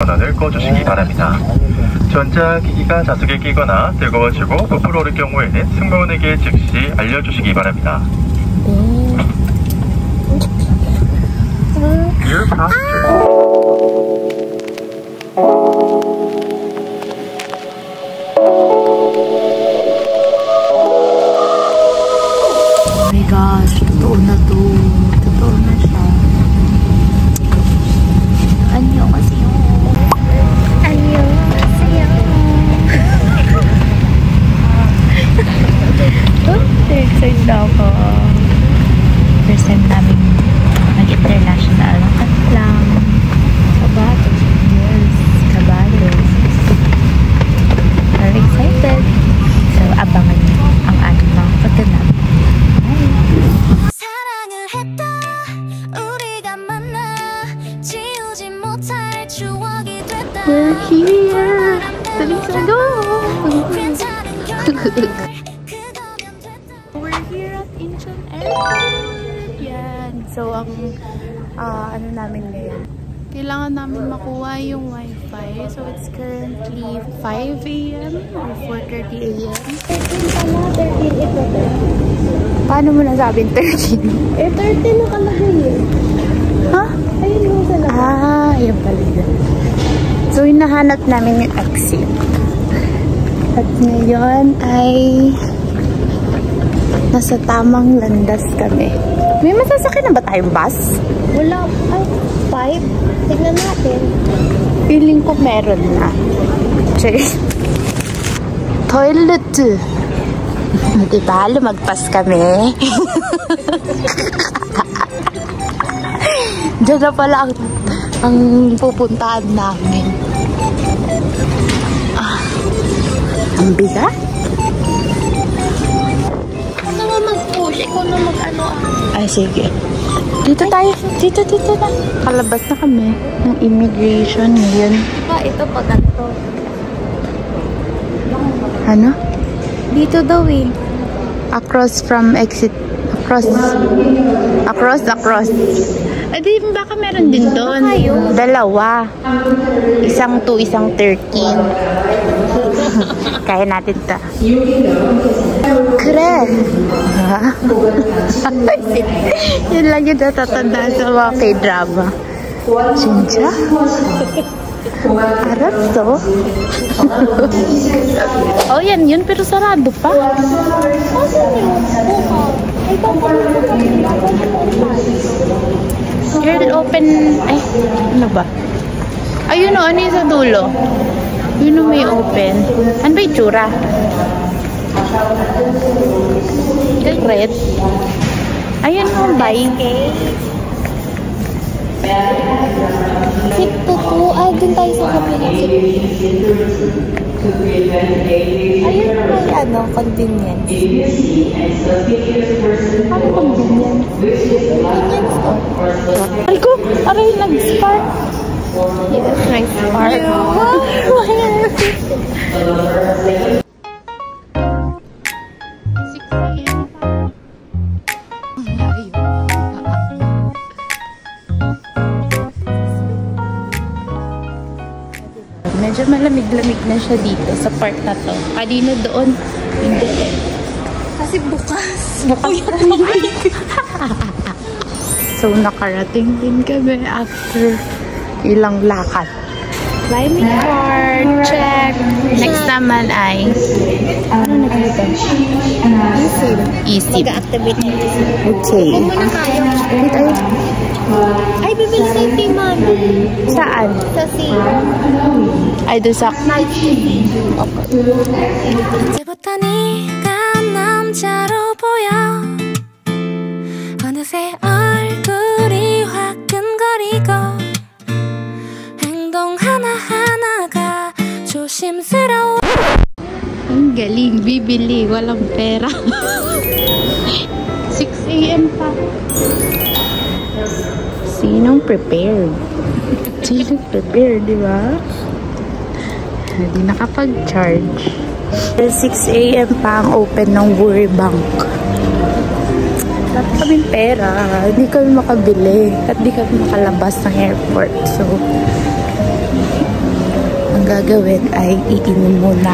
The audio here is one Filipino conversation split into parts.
전원을 꺼주시기 바랍니다. 전자기기가 좌석에 끼거나 뜨거워지고 부풀어 오를 경우에는 승무원에게 즉시 알려주시기 바랍니다. Dear passengers. Oh my gosh, totoo na to. Totoo na siya. Annyeonghaseyo. Annyeonghaseyo. Excited ako. First time namin mag-international. Nakatlang. Kabatos. Yes, Kabatos. Very excited. So, abangan niyo ang ating mga pagganap. We're here! We're here at Incheon Airport! Yan. So, ang ano namin ngayon, kailangan namin makuha yung wifi. So, it's currently 5 AM or 4:30 AM. 13 pala, 13 ito. Paano mo nasabing 13? Eh, 13 nakalagay eh. Ha? Ayun mo sa labas. Ah, ayun pala yun. So, hinahanap namin yung exit. At ngayon ay nasa tamang landas kami. May masasakyan na ba tayong bus? Wala. Ay, 5. Tignan natin. Feeling ko meron na. Toilet. Diba? Lumagpas kami. Diyan na pala ang pupuntahan namin. Ang bigat? Ano nga mag-push? Ikaw na mag-ano Ay, sige. Dito tayo. Dito na. Kalabas na kami ng immigration ngayon. Ito pa ganito. Ano? Dito daw eh. Across from exit. Across. Adi, baka meron din doon. Dalawa. Isang 2, isang 13. Kaya natin ta. Kre. Yun lang yung natatandaan sa mga K-drama. Chincha? Arap to? Oh, yan. Pero sarado pa. Girl, open. Ay, ano ba? Ayun o, ano yung sa dulo? Yun o, may open. Ano ba yung tsura? Red. Ayun o, buy. Sip to 2. Ay, dun tayo sa kabila. Ayun o, may ano, convenience. Ano convenience? Convenience to. Ay ko, aray, nag-spark. Yes, nice spark. Medyo malamig-lamig na siya dito sa park na to. Kanina doon, hindi. Kasi bukas. So, nakarating din kami after ilang lakad. Climbing card, check. Next naman ay ano nakita? Easy. Mag-activate na easy. Okay. Huwag muna tayo. Ay, bibili sa yung mami. Saan? Sa sea. Ay, doon sa night sea. 이제부터 네가 남자로 보여 어느새 얼굴이 화끈거리고 행동 하나하나가 조심스러워 Ang galing, bibili, walang pera. 6 AM pa. Sinong prepared? Sinong prepared, di ba? Hindi nakapag-charge. 6 AM pa ang open ng World Bank. Wala kaming pera. Hindi kami makabili. At di kami makalabas ng airport. So, gagawin ay iinom muna.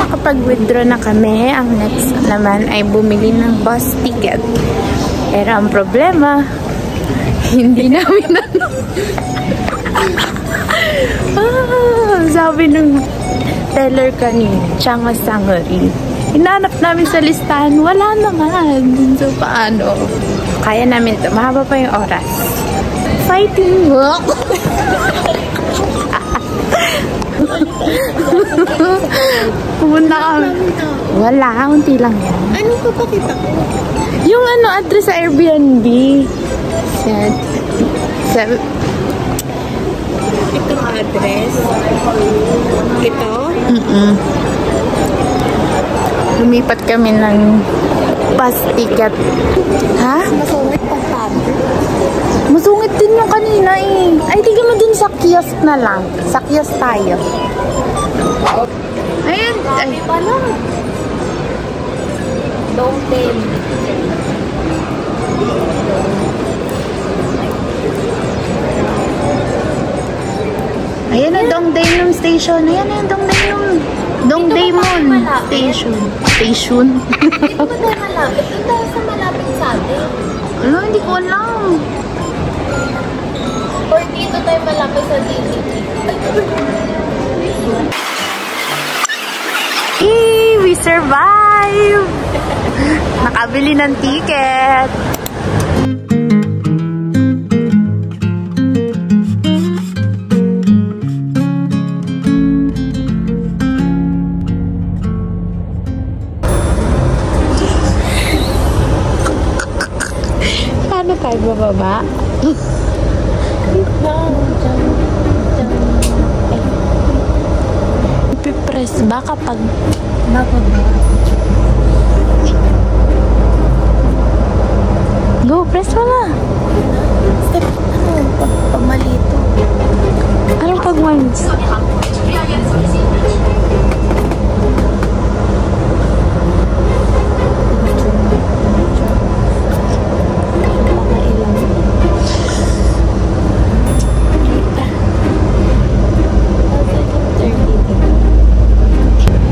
Kapag withdraw na kami, ang next naman ay bumili ng bus ticket. Pero ang problema, hindi namin sabi ng teller kanina, Changasangari. Hinanap namin sa listahan, wala naman. So, paano? Kaya namin ito. Mahaba pa yung oras. Fighting walk! Pumunta kami. Wala, unti lang yan. Anong papakita ko? Yung address sa Airbnb. Yan. Itong address? Ito? Lumipat kami ng bus ticket. Ha? Masungit pa sabi. Masungit din yung kanina eh. Ay, tigil mo dun sa kiosk na lang. Sa kiosk tayo. Ayan. Ay, Pala. Long tail. ayan na, Dongdaemun Station. Ayan na, Dongdaemun Station. Station? Dito ba tayo malapit? Dito tayo sa malapit sa atin. Ano, hindi ko alam. Or dito tayo malapit sa DDT. We survive! Nakabili ng ticket. Paano tayo bababa? Ipipress ba kapag bababa? Go, press mo na. Pag malito. Anong pag once?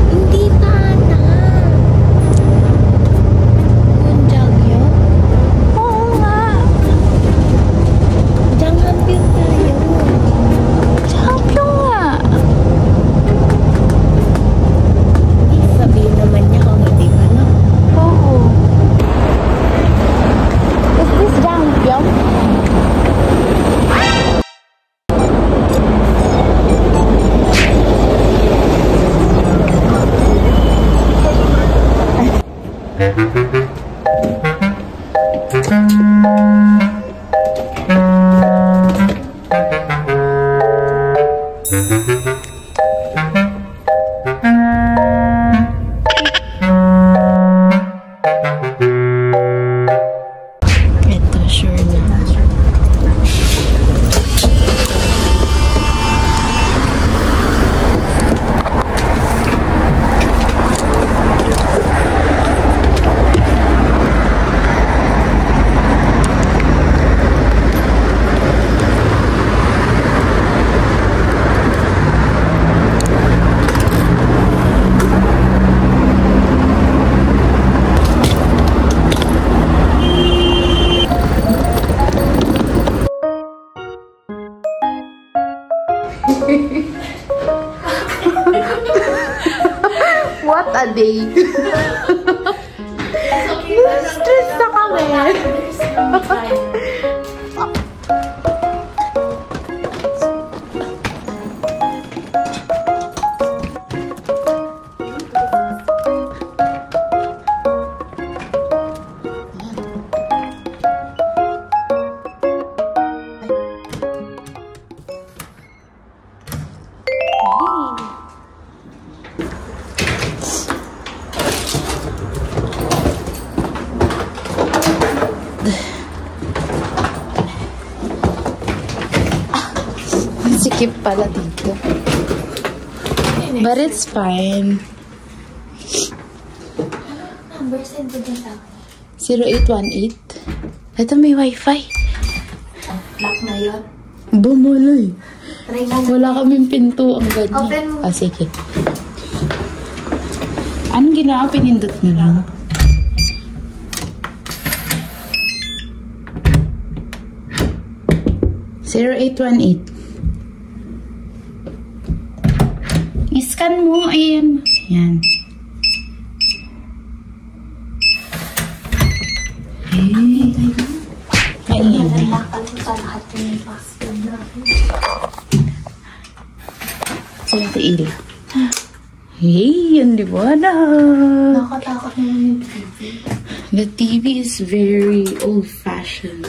Hindi tata. Gunjang yun? Oo nga. Jangan din tayo. Champion nga. Sabihin naman niya kung hindi pa lang. Oo. Is this champion? Ito, sure na. What a day! Stress na kami. Sikip pala dito. But it's fine. Number send ko dyan sa akin. 0818 Ito may wifi. Lock na yun. Bumaloy. Try na. Wala kaming pinto ang ganyan. Open mo. Ah, sige. Anong ginawa? Pinindot mo lang? I-scan mo. Ayan. Yan. Maingay. Lakal ko sa lahat ng password natin. Saan ito ila? Hey, ang liwanag. Nakatakot naman yung TV. The TV is very old-fashioned.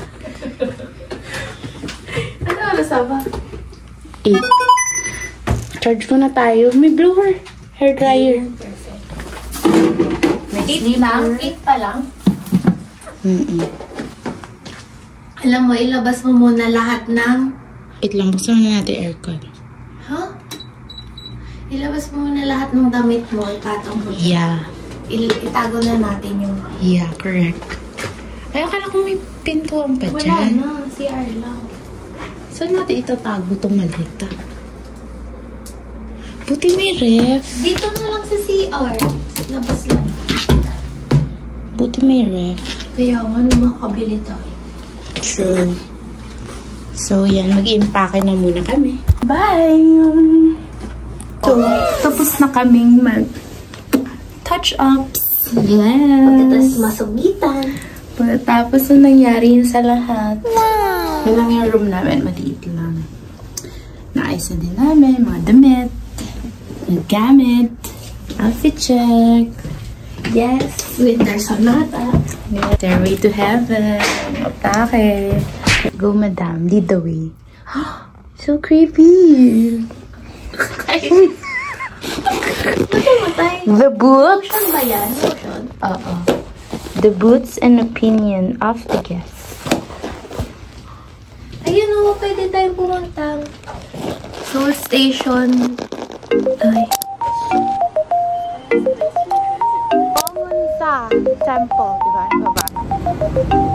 Ano oras ba? 8. Charge ko na tayo. May blower. Hair dryer. Perfect. 8 lang? 8 pa lang? Alam mo, ilabas mo muna lahat ng... Wait lang, buksan na natin aircon. Huh? Ilabas mo muna lahat ng damit mo. Ipatong mo. Yeah. Itago na natin yung... Yeah, correct. Ay, akala ko may pintuan pa Wala dyan. na. CR lang. Saan natin itatago itong malita? Buti may ref. Dito na lang sa CR. Labas lang. Buti may ref. Kaya nga, makakabili tayo. True. So, yan. Mag-i-impake na muna kami. Bye! So, tapos na kaming mag-touch-ups. Yes! Pagkatapos masugitan. Pagkatapos na nangyari yun sa lahat. Wow! Yun lang yung room namin. Maliit lang. Naayos na din namin. Mga damit. Gamit. Outfit check. Yes. Winter sonata. Stairway to heaven. Atake. Go, madam. Lead the way. So creepy. Matay. The boots. Saan ba yan? Lotion? Oo. The boots and opinion of the guests. Ayun o, pwede tayong pumunta. Soul Station. Ay. Sa temple, diba? Baba.